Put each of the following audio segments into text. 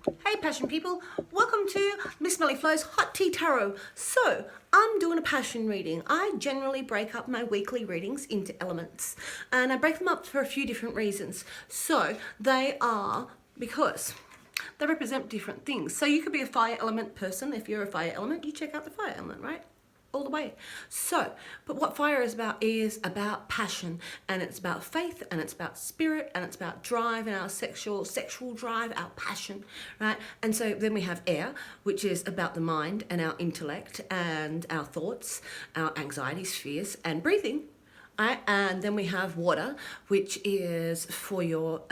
Hey passion people, welcome to Miss Melly Flo's Hot Tea Tarot. So, I'm doing a passion reading. I generally break up my weekly readings into elements, and I break them up for a few different reasons. So, they are because they represent different things. So you could be a fire element person. If you're a fire element, you check out the fire element, right? All the way. So, but what fire is about passion, and it's about faith, and it's about spirit, and it's about drive, and our sexual drive, our passion, right? And so then we have air, which is about the mind and our intellect and our thoughts, our anxieties, fears, and breathing. Right? And then we have water, which is for your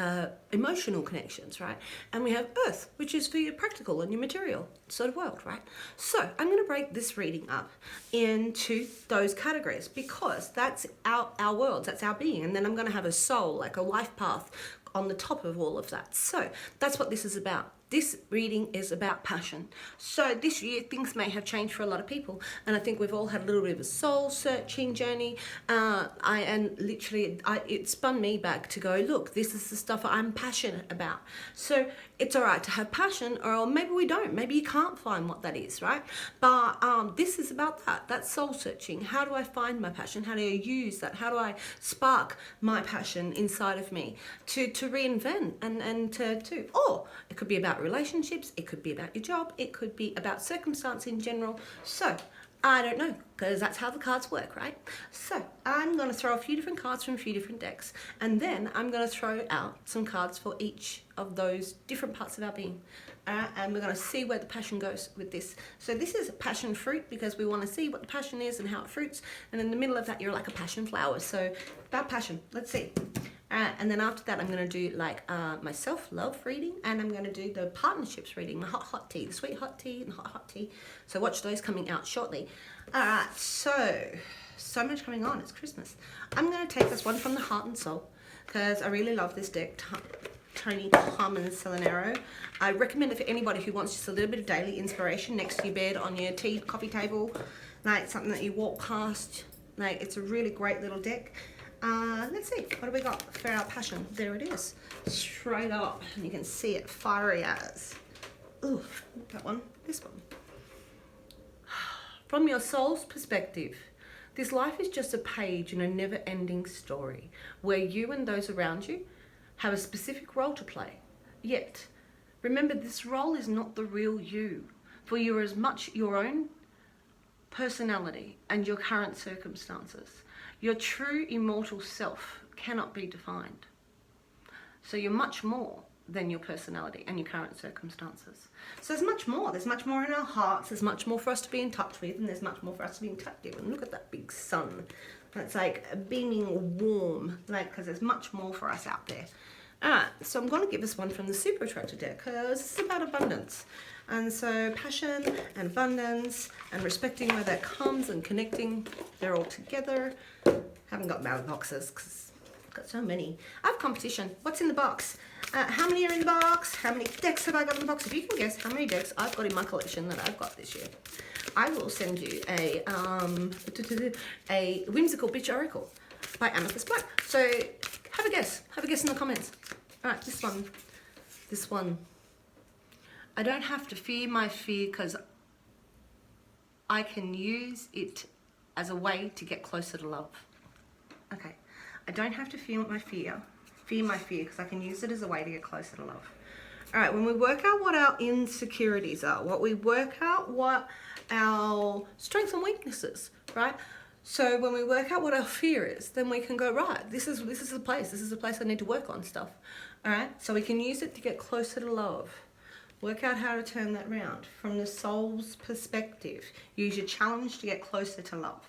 emotional connections, right? And we have earth, which is for your practical and your material sort of world, right? So I'm going to break this reading up into those categories because that's our worlds, that's our being. And then I'm going to have a soul, like a life path on the top of all of that. So that's what this is about. This reading is about passion. So this year things may have changed for a lot of people, and I think we've all had a little bit of a soul searching journey. It spun me back to go, look, this is the stuff I'm passionate about. So it's all right to have passion, or maybe we don't. Maybe you can't find what that is, right? But this is about that. That's soul searching. How do I find my passion? How do I use that? How do I spark my passion inside of me to reinvent and to or it could be about relationships, it could be about your job, it could be about circumstance in general. So I don't know, because that's how the cards work, right? So I'm going to throw a few different cards from a few different decks, and then I'm going to throw out some cards for each of those different parts of our being. And we're going to see where the passion goes with this. So this is passion fruit because we want to see what the passion is and how it fruits. And in the middle of that, you're like a passion flower. So about passion, let's see. And then after that, I'm going to do like my self-love reading, and I'm going to do the partnerships reading, the hot tea, the sweet hot tea, and the hot tea. So watch those coming out shortly. All right, so much coming on. It's Christmas. I'm going to take this one from the Heart and Soul because I really love this deck, Tony Harmon Selenero. I recommend it for anybody who wants just a little bit of daily inspiration next to your bed, on your tea, coffee table, like something that you walk past. Like, it's a really great little deck. Let's see, what do we got for our passion? There it is, straight up, and you can see it fiery as. Ooh, that one, this one. From your soul's perspective, this life is just a page in a never-ending story where you and those around you have a specific role to play. Yet, remember, this role is not the real you, for you're as much your own personality and your current circumstances. Your true immortal self cannot be defined. So you're much more than your personality and your current circumstances. So there's much more. There's much more in our hearts. There's much more for us to be in touch with, and there's much more for us to be in touch with. And look at that big sun. That's like beaming warm, like, because there's much more for us out there. Alright, so I'm going to give this one from the Super Attractor deck because this is about abundance. And so passion and abundance and respecting where that comes and connecting, they're all together. Haven't got my boxes because I've got so many. I have competition. What's in the box? How many are in the box? How many decks have I got in the box? If you can guess how many decks I've got in my collection that I've got this year, I will send you a Whimsical Bitch Oracle by Amethyst Black. So have a guess. Have a guess in the comments. All right, this one. I don't have to fear my fear because I can use it as a way to get closer to love. Okay, I don't have to fear my fear because I can use it as a way to get closer to love. All right, when we work out what our insecurities are, we work out what our strengths and weaknesses, right? So when we work out what our fear is, then we can go, right, this is the place. This is the place I need to work on stuff. All right, so we can use it to get closer to love. Work out how to turn that round from the soul's perspective. Use your challenge to get closer to love.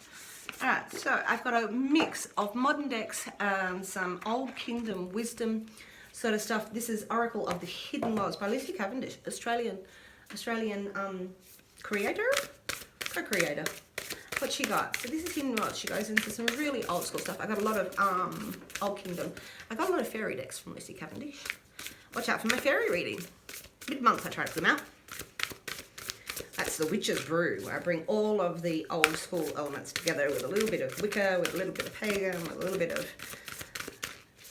All right, so I've got a mix of modern decks and some old kingdom wisdom sort of stuff. This is Oracle of the Hidden Worlds by Lucy Cavendish, Australian creator, co-creator. What she got? So this is Hidden Worlds. She goes into some really old school stuff. I got a lot of old kingdom. I got a lot of fairy decks from Lucy Cavendish. Watch out for my fairy reading. Mid-month I try to put them out. That's the Witch's Brew, where I bring all of the old school elements together with a little bit of Wicca, with a little bit of pagan, with a little bit of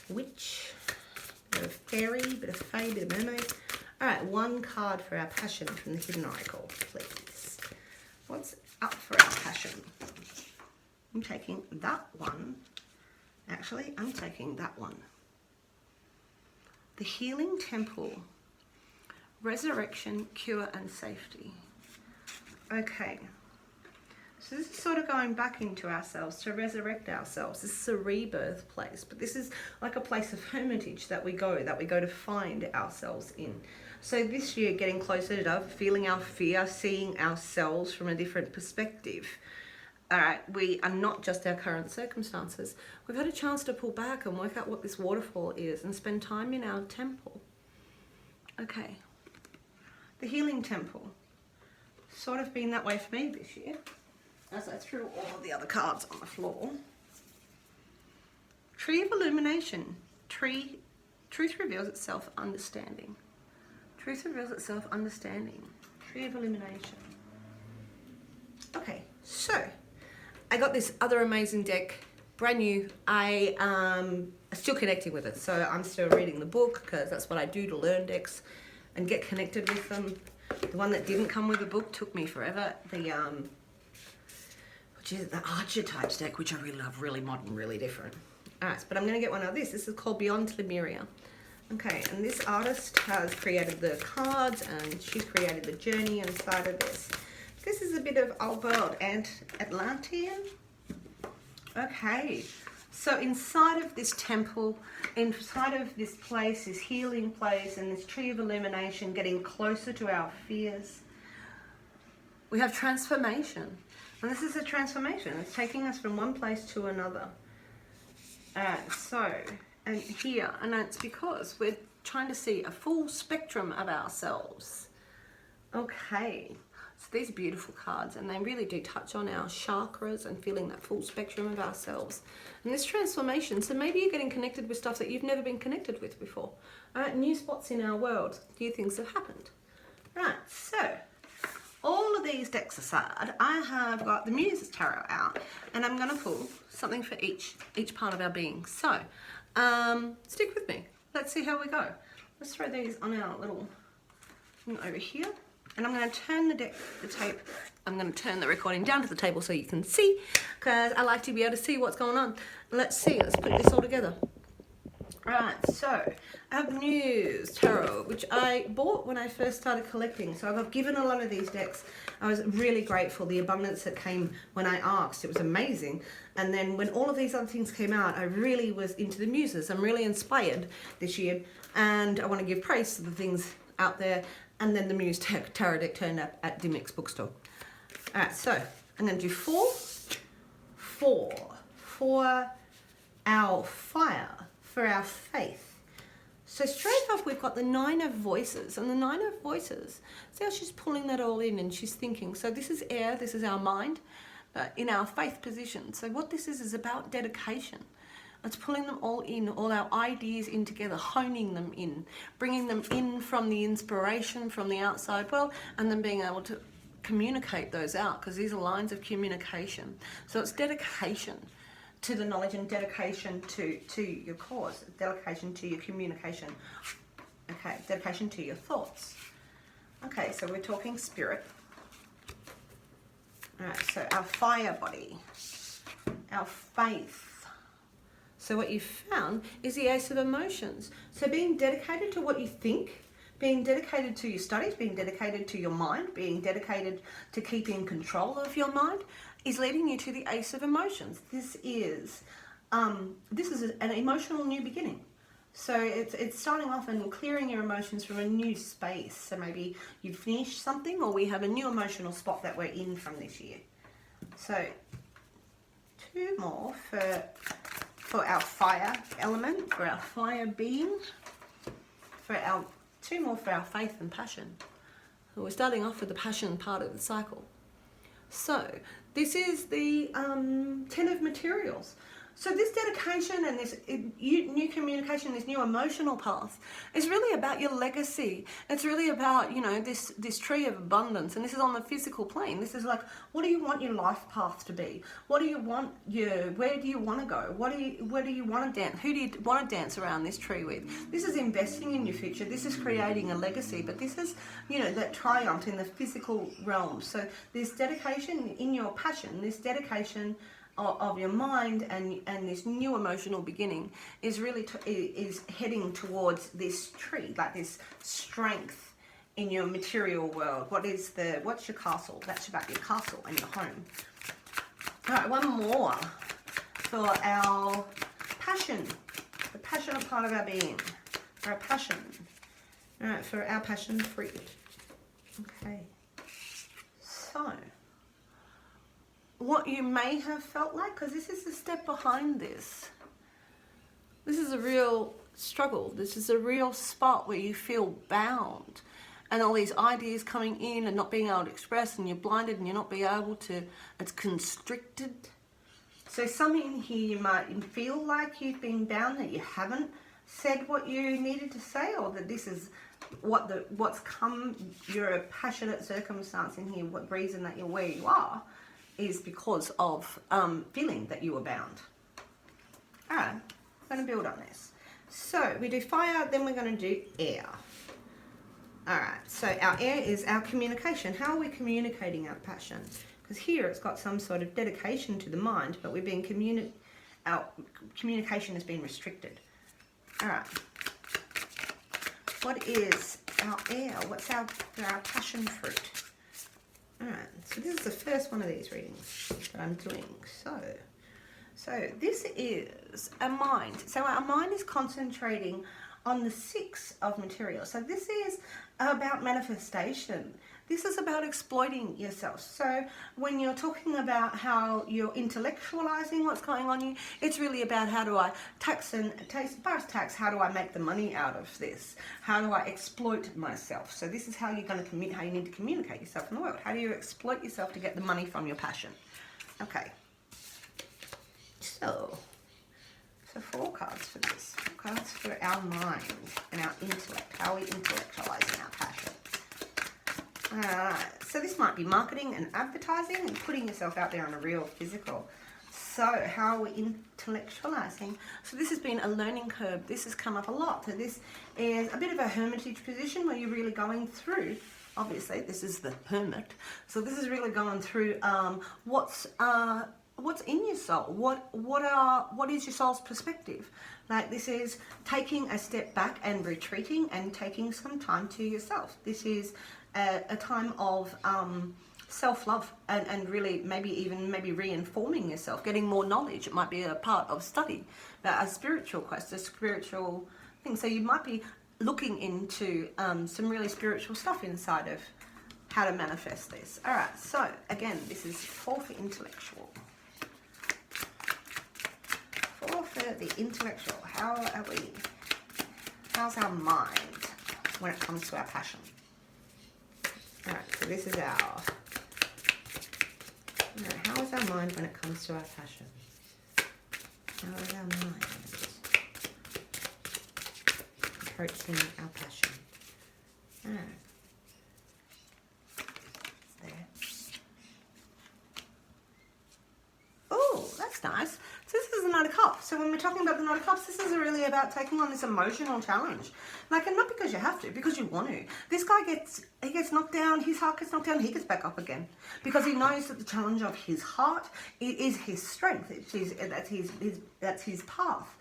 witch, a bit of fairy, a bit of fae, a bit of mermaid. All right, one card for our passion from the Hidden Oracle, please. What's up for our passion? I'm taking that one. Actually, I'm taking that one. The Healing Temple. Resurrection, cure, and safety. Okay. So this is sort of going back into ourselves to resurrect ourselves. This is a rebirth place, but this is like a place of hermitage that we go to find ourselves in. So this year, getting closer to feeling our fear, seeing ourselves from a different perspective. All right, we are not just our current circumstances. We've had a chance to pull back and work out what this waterfall is and spend time in our temple. Okay. The Healing Temple. Sort of been that way for me this year, as I threw all of the other cards on the floor. Tree of Illumination. Truth reveals itself, understanding. Truth reveals itself, understanding. Tree of Illumination. Okay, so I got this other amazing deck, brand new. I am still connecting with it, so I'm still reading the book because that's what I do to learn decks and get connected with them. The one that didn't come with a book took me forever. Which is the Archetypes deck, which I really love, really modern, really different. All right, but I'm going to get one of this. This is called Beyond Lemuria. Okay, and this artist has created the cards and she's created the journey inside of this. This is a bit of old world and Atlantean. Okay, so inside of this temple, inside of this place, this healing place and this tree of illumination, getting closer to our fears, we have transformation. And this is a transformation. It's taking us from one place to another. And here, and it's because we're trying to see a full spectrum of ourselves. Okay, so these are beautiful cards and they really do touch on our chakras and feeling that full spectrum of ourselves. And this transformation, so maybe you're getting connected with stuff that you've never been connected with before. New spots in our world, new things have happened. Right, so all of these decks aside, I have got the Muses Tarot out and I'm going to pull something for each part of our being. So stick with me. Let's see how we go. Let's throw these on our little thing over here. And I'm going to turn the tape, I'm going to turn the recording down to the table so you can see, because I like to be able to see what's going on. Let's see, let's put this all together. Right, so I have the Muse Tarot, which I bought when I first started collecting. So I got given a lot of these decks. I was really grateful. The abundance that came when I asked, it was amazing. And then when all of these other things came out, I really was into the Muses. I'm really inspired this year. And I want to give praise to the things out there. And then the Muse Tarot deck turned up at Dimmick's bookstore. All right, so I'm going to do four for our fire. For our faith. So straight off we've got the Nine of Voices, and the Nine of Voices, see how she's pulling that all in and she's thinking. So this is air, this is our mind, in our faith position. So what this is about dedication. It's pulling them all in, all our ideas in together, honing them in, bringing them in from the inspiration from the outside world, and then being able to communicate those out, because these are lines of communication. So it's dedication to the knowledge and dedication to your cause, dedication to your communication, okay, dedication to your thoughts. Okay, so we're talking spirit. All right, so our fire body, our faith. So what you found is the Ace of Emotions. So being dedicated to what you think, being dedicated to your studies, being dedicated to your mind, being dedicated to keeping control of your mind, is leading you to the Ace of Emotions. This is an emotional new beginning. So it's starting off and clearing your emotions from a new space. So maybe you've finished something, or we have a new emotional spot that we're in from this year. So two more for our fire element, for our fire being, two more for our faith and passion. So we're starting off with the passion part of the cycle. So this is the 10 of materials. So this dedication and this new communication, this new emotional path is really about your legacy. It's really about, you know, this tree of abundance. And this is on the physical plane. This is like, what do you want your life path to be? What do you want where do you want to go? Where do you want to dance? Who do you want to dance around this tree with? This is investing in your future. This is creating a legacy. But this is, you know, that triumph in the physical realm. So this dedication in your passion, this dedication of your mind and this new emotional beginning is really is heading towards this tree, like this strength in your material world. What's your castle? That's about your castle and your home. All right, one more for our passion, the passionate part of our being, for our passion. All right, for our passion fruit. Okay, so what you may have felt like, because this is the step behind this. This is a real struggle. This is a real spot where you feel bound and all these ideas coming in and not being able to express, and you're blinded and you're not being able to, it's constricted. So some in here you might feel like you've been bound, that you haven't said what you needed to say, or that this is what's come, you're a passionate circumstance in here, what reason that you're where you are is because of feeling that you were bound. All right, I'm going to build on this. So we do fire, then we're going to do air. All right, so our air is our communication. How are we communicating our passion? Because here it's got some sort of dedication to the mind, but we've been our communication has been restricted. All right, what is our air? What's our passion fruit? Alright, so this is the first one of these readings that I'm doing. So this is a mind. So our mind is concentrating on the 6 of material. So this is about manifestation. This is about exploiting yourself. So when you're talking about how you're intellectualizing what's going on here, it's really about how do I tax, how do I make the money out of this? How do I exploit myself? So this is how you're going to how you need to communicate yourself in the world. How do you exploit yourself to get the money from your passion? Okay. So 4 cards for this. 4 cards for our mind and our intellect. How are we intellectualizing our passion? So this might be marketing and advertising and putting yourself out there on a real physical. So how are we intellectualizing? So this has been a learning curve. This has come up a lot. So this is a bit of a hermitage position where you're really going through, obviously this is the hermit. So this is really going through what's in your soul. What is your soul's perspective? Like this is taking a step back and retreating and taking some time to yourself. This is a time of self-love and really maybe re-informing yourself, getting more knowledge. It might be a part of study, a spiritual quest, a spiritual thing. So you might be looking into some really spiritual stuff inside of how to manifest this. All right, so again, this is 4 for intellectual. 4 for the intellectual. How's our mind when it comes to our passion? Alright, so this is how is our mind when it comes to our passion? How is our mind approaching our passion? There. Oh, that's nice. So this is the Knight of Cups. So when we're talking about the Knight of Cups, this is really about taking on this emotional challenge. Like, and not because you have to, because you want to. This guy gets knocked down, his heart gets knocked down, he gets back up again. Because he knows that the challenge of his heart is his strength. That's his path.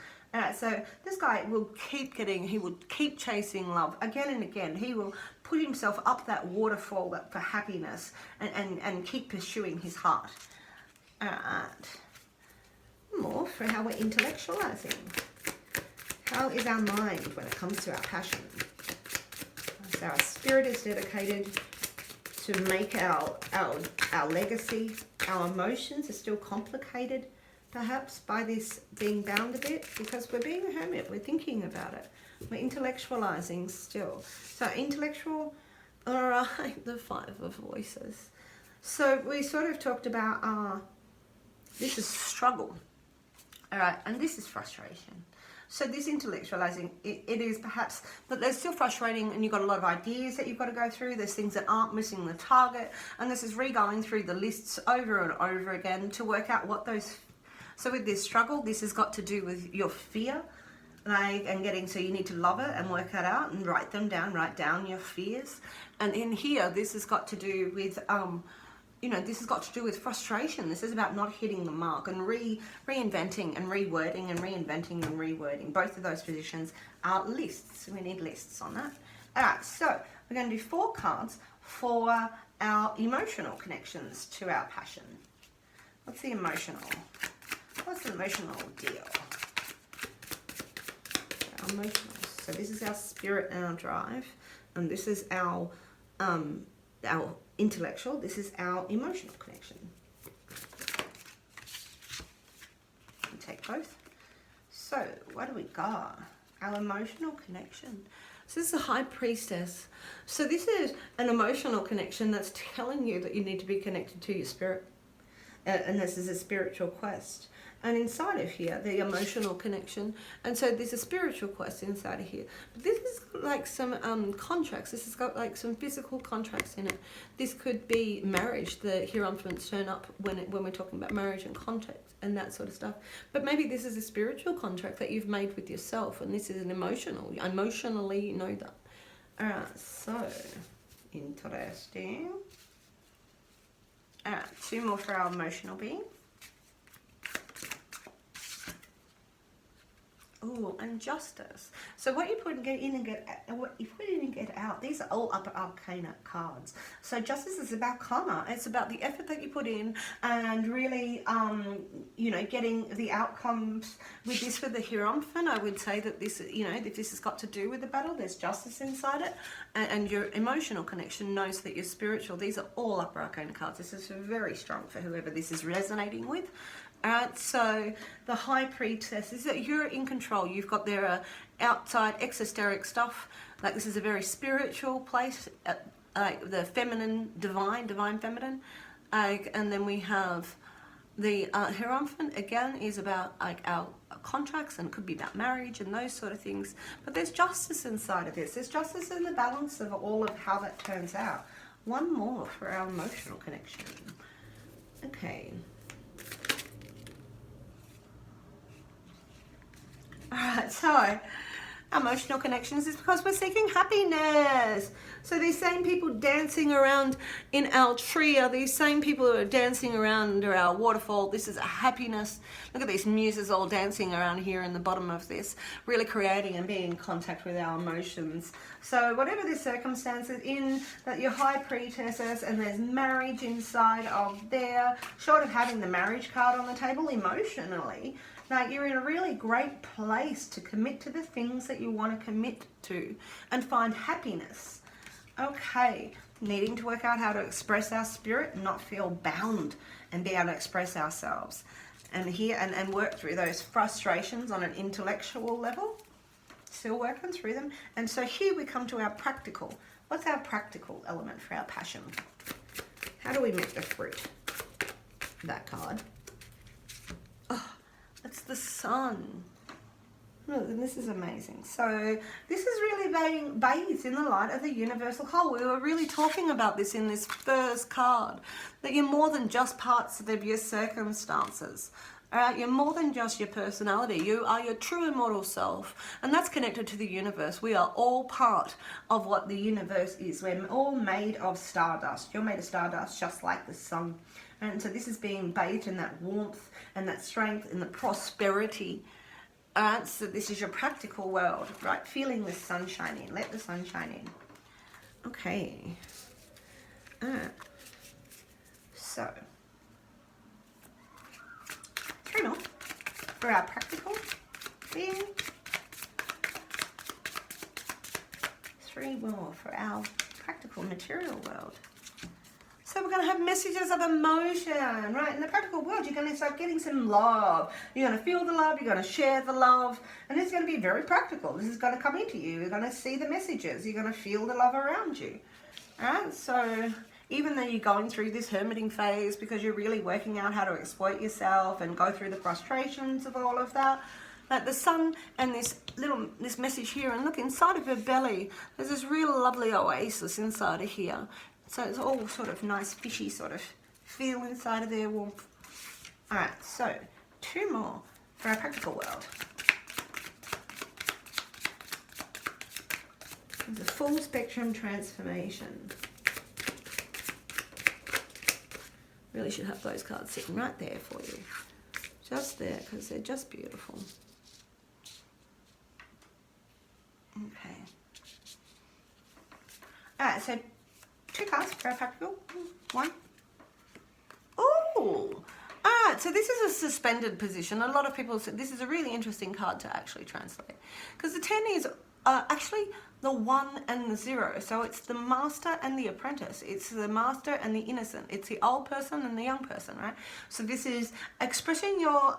So this guy will he will keep chasing love again and again. He will put himself up that waterfall for happiness and keep pursuing his heart. More for how we're intellectualizing. How is our mind when it comes to our passion? So our spirit is dedicated to make our legacy. Our emotions are still complicated, perhaps, by this being bound a bit, because we're being a hermit. We're thinking about it. We're intellectualizing still. So intellectual, all right, the 5 of voices. So we sort of talked about this is struggle. All right, and this is frustration. So this intellectualizing, it is perhaps, but there's still frustrating, and you've got a lot of ideas that you've got to go through. There's things that aren't missing the target, and this is re-going through the lists over and over again to work out what those. So with this struggle, this has got to do with your fear, like, and getting, so you need to love it and work that out and write them down. Write down your fears, and in here, this has got to do with you know, this has got to do with frustration. This is about not hitting the mark and reinventing and rewording and reinventing and rewording. Both of those positions are lists. We need lists on that. All right, so we're going to do 4 cards for our emotional connections to our passion. What's the emotional? What's the emotional deal? Our emotional. So this is our spirit and our drive, and this is our intellectual, this is our emotional connection. We take both. So what do we got? Our emotional connection. So this is a high priestess. So this is an emotional connection that's telling you that you need to be connected to your spirit. And this is a spiritual quest. And inside of here, the emotional connection. And so there's a spiritual quest inside of here. But this is like some contracts. This has got like some physical contracts in it. This could be marriage. The Hierophants turn up when we're talking about marriage and contract and that sort of stuff. But maybe this is a spiritual contract that you've made with yourself. And this is an emotional. Emotionally, you know that. All right, so interesting. All right, 2 more for our emotional being. Oh, and justice. So what you put in and get, what you put in and get out, these are all upper arcana cards. So justice is about karma. It's about the effort that you put in and really, you know, getting the outcomes. With this, with the Hierophant, I would say that this, you know, if this has got to do with the battle, there's justice inside it, and your emotional connection knows that you're spiritual. These are all upper arcana cards. This is very strong for whoever this is resonating with. Alright, so the high priestess is that you're in control. You've got their outside exosteric stuff. Like this is a very spiritual place, like the feminine, divine feminine. And then we have the Hierophant, again, is about like our contracts, and it could be about marriage and those sort of things. But there's justice inside of this. There's justice in the balance of all of how that turns out. 1 more for our emotional connection. Okay. Alright, so emotional connections is because we're seeking happiness. So these same people dancing around in our tree are these same people who are dancing around under our waterfall. This is a happiness. Look at these muses all dancing around here in the bottom of this, really creating and being in contact with our emotions. So whatever the circumstances in that your high priestesses, and there's marriage inside of there, short of having the marriage card on the table, emotionally, like you're in a really great place to commit to the things that you want to commit to and find happiness. Okay, needing to work out how to express our spirit and not feel bound and be able to express ourselves. And here and work through those frustrations on an intellectual level. Still working through them. And so here we come to our practical. What's our practical element for our passion? How do we make the fruit? That card. It's the sun. Look, and this is amazing. So this is really being bathed in the light of the universal whole. We were really talking about this in this first card, that you're more than just parts of your circumstances. All right, you're more than just your personality. You are your true immortal self, and that's connected to the universe. We are all part of what the universe is. We're all made of stardust. You're made of stardust just like the sun. And so this is being bathed in that warmth and that strength and the prosperity. So this is your practical world, right? Feeling the sun shine in. Let the sun shine in. Okay. So 3 more for our practical being. 3 more for our practical material world. So we're going to have messages of emotion, right? In the practical world, you're going to start getting some love. You're going to feel the love. You're going to share the love. And it's going to be very practical. This is going to come into you. You're going to see the messages. You're going to feel the love around you. All right? So even though you're going through this hermiting phase because you're really working out how to exploit yourself and go through the frustrations of all of that. Like the sun and this message here, and look inside of her belly, there's this real lovely oasis inside of here. So it's all sort of nice fishy sort of feel inside of there, warmth. All right, so 2 more for our practical world. It's a full spectrum transformation. Really should have those cards sitting right there for you. Just there, because they're just beautiful. Okay. Alright, so 2 cards for our practical. 1. Ooh! Alright, so this is a suspended position. A lot of people say this is a really interesting card to actually translate. Because the 10 is actually the 1 and the 0. So it's the master and the apprentice. It's the master and the innocent. It's the old person and the young person, right? So this is expressing your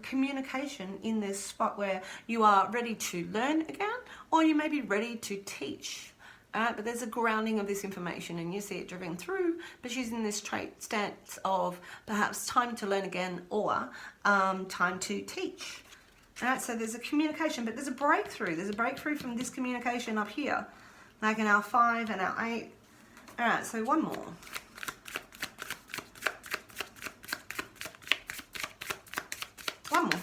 communication in this spot where you are ready to learn again, or you may be ready to teach. But there's a grounding of this information and you see it driven through, but she's in this stance of perhaps time to learn again or time to teach. Alright, so there's a communication, but there's a breakthrough. There's a breakthrough from this communication up here, like in our 5 and our 8. Alright, so 1 more. One more.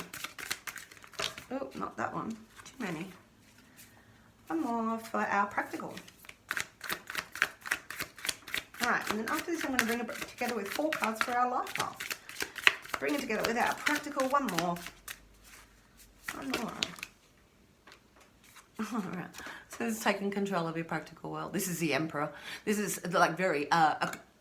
Oh, not that one. Too many. 1 more for our practical. Alright, and then after this I'm going to bring it together with 4 cards for our life path. Bring it together with our practical. 1 more. 1 more. Alright, so this is taking control of your practical world. This is the Emperor. This is like very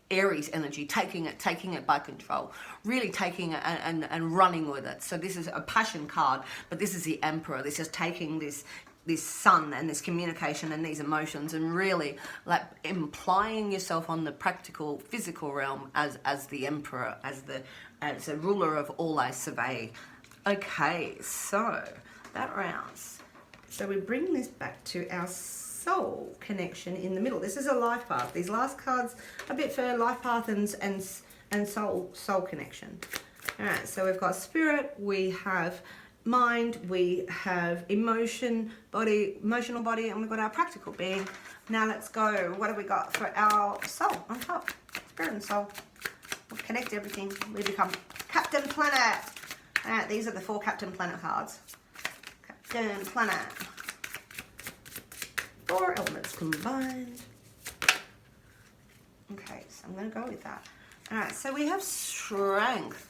Aries energy, taking it by control, really taking it and running with it. So this is a passion card, but this is the Emperor. This is taking this sun and this communication and these emotions and really like implying yourself on the practical physical realm as the Emperor, as the ruler of all I survey. Okay, so that rounds. So we bring this back to our soul connection in the middle. This is a life path. These last cards a bit for life path and soul connection. All right, so we've got spirit, we have mind, we have emotional body, and we've got our practical being. Now let's go. What have we got for our soul on top? Spirit and soul. We'll connect everything. We become Captain Planet. All right, these are the 4 Captain Planet cards. Captain Planet. 4 elements combined. Okay, so I'm going to go with that. All right, so we have strength.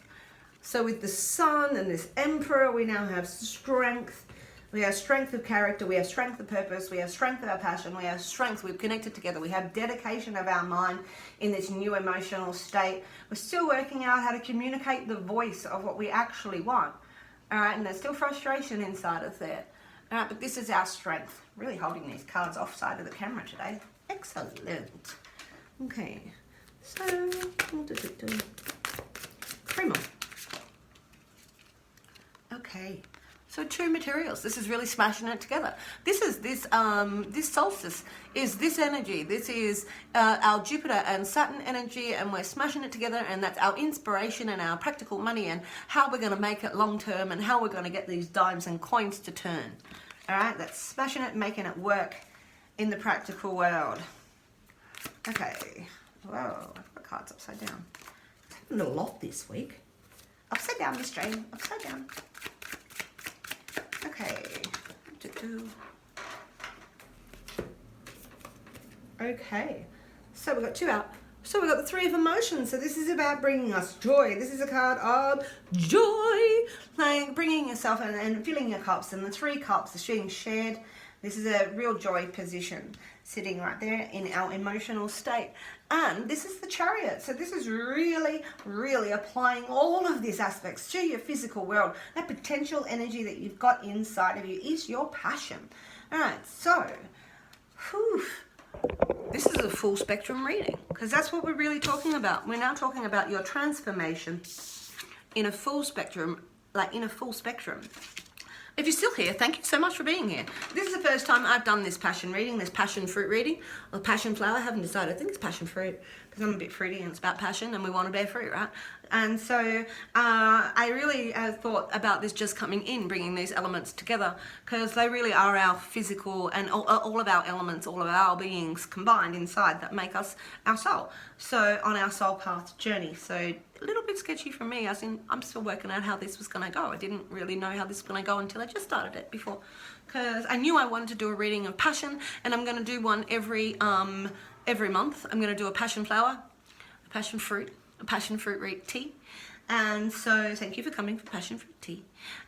So with the sun and this Emperor, we now have strength. We have strength of character, we have strength of purpose, we have strength of our passion, we have strength, we've connected together, we have dedication of our mind in this new emotional state. We're still working out how to communicate the voice of what we actually want. All right, and there's still frustration inside of there. All right, but this is our strength. Really holding these cards offside of the camera today. Excellent. Okay, so 3 more. Okay, so 2 materials. This is really smashing it together. This is this solstice is this energy. This is our Jupiter and Saturn energy, and we're smashing it together, and that's our inspiration and our practical money and how we're going to make it long term and how we're going to get these dimes and coins to turn. All right, that's smashing it, making it work in the practical world. Okay, whoa, I've got cards upside down. It's happened a lot this week. Upside down, Miss Jane, upside down. Okay. Okay. So we've got 2 out. So we've got the 3 of emotions. So this is about bringing us joy. This is a card of joy. Like bringing yourself and filling your cups. And the 3 cups are being shared. This is a real joy position sitting right there in our emotional state. And this is the Chariot. So this is really, really applying all of these aspects to your physical world. That potential energy that you've got inside of you is your passion. All right, so this is a full spectrum reading because that's what we're really talking about. We're now talking about your transformation in a full spectrum, like in a full spectrum. If you're still here, thank you so much for being here. This is the first time I've done this passion reading, this passion fruit reading, or passion flower. I haven't decided. I think it's passion fruit because I'm a bit fruity and it's about passion and we want to bear fruit, right? And so I really thought about this just coming in, bringing these elements together because they really are our physical and all of our elements, all of our beings combined inside that make us our soul. So on our soul path journey. So a little bit sketchy for me, as in I'm still working out how this was going to go. I didn't really know how this was going to go until I just started it before, because I knew I wanted to do a reading of passion, and I'm going to do one every month. I'm going to do a passion flower, a passion fruit tea. And so thank you for coming for passion fruit tea.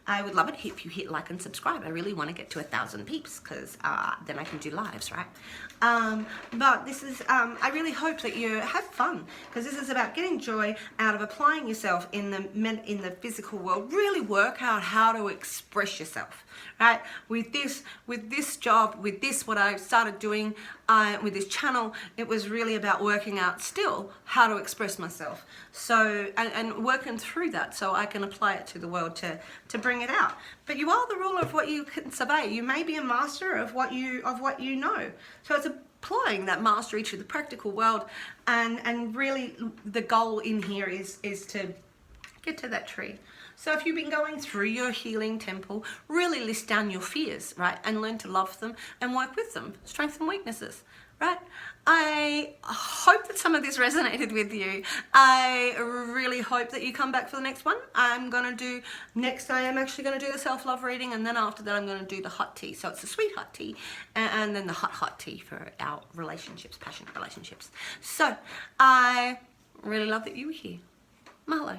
I would love it if you hit like and subscribe. I really want to get to 1,000 peeps because then I can do lives, right? But this is, I really hope that you have fun because this is about getting joy out of applying yourself in the physical world. Really work out how to express yourself, right? With this job, with this, what I started doing with this channel, it was really about working out still how to express myself. So, and working through that so I can apply it to the world to bring it out. But you are the ruler of what you can survey. You may be a master of what you know. So it's applying that mastery to the practical world, and really the goal in here is to get to that tree. So if you've been going through your healing temple, really list down your fears, right? And learn to love them and work with them. Strengths and weaknesses, right? I hope that some of this resonated with you. I really hope that you come back for the next one. I am actually going to do the self-love reading, and then after that I'm going to do the hot tea. So it's the sweet hot tea and then the hot tea for our relationships, passionate relationships. So I really love that you were here. Mahalo.